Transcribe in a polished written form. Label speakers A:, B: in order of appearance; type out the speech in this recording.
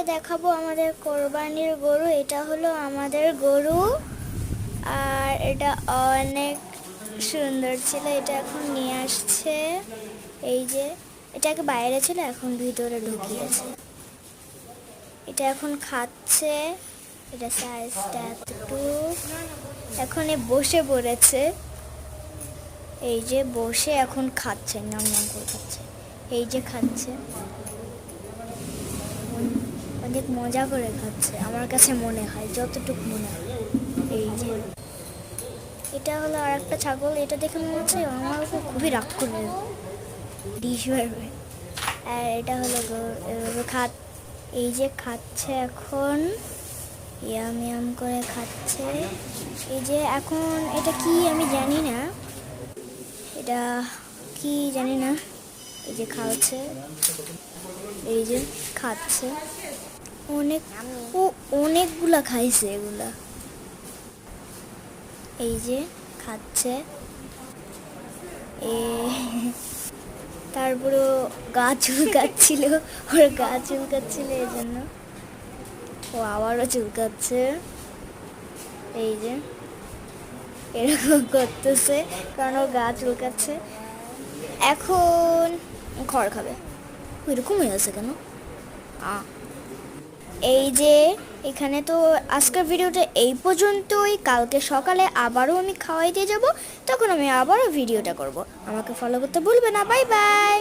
A: আপনাদেরকে দেখাবো আমাদের কোরবানির গরু। এটা হলো আমাদের গরু, আর এটা অনেক সুন্দর ছিল। এটা এখন নিয়ে আসছে, এই যে এটাকে বাইরে ছিল, এখন ভিতরে ঢুকিয়েছে। এটা এখন খাচ্ছে, এটা সাইজটা এতটুকু। এখন এ বসে পড়েছে, এই যে বসে এখন খাচ্ছে, নাম নাম করে খাচ্ছে, এই যে খাচ্ছে, অনেক মজা করে খাচ্ছে আমার কাছে মনে হয়, যতটুকু মনে হয়। এই যে এটা হলো আর একটা ছাগল, এটা দেখে মনে হচ্ছে আমার উপর খুবই রাগ করবে, ডিশ মারবে। আর এটা হলো খাত, এই যে খাচ্ছে এখন, ইয়াম ইয়াম করে খাচ্ছে। এই যে এখন এটা কি আমি জানি না, এটা কি জানি না। এই যে খাচ্ছে, এই যে খাচ্ছে, অনেকগুলা খাইছে এগুলা। এই যে খাচ্ছে, তারপরে গা চুলকাচ্ছিল, ওর গা চুলকাচ্ছিল, এই জন্য ও আবারও চুলকাচ্ছে। এই যে এরকম করতেছে কারণ ও গা চুলকাচ্ছে। এখন খড় খাবে, এরকম হয়ে আছে কেন? এই যে এখানে তো আজকের ভিডিওটা এই পর্যন্তই। কালকে সকালে আবারও আমি খাওয়াই দিয়ে যাব, তখন আমি আবারও ভিডিওটা করব। আমাকে ফলো করতে ভুলবে না। Bye bye.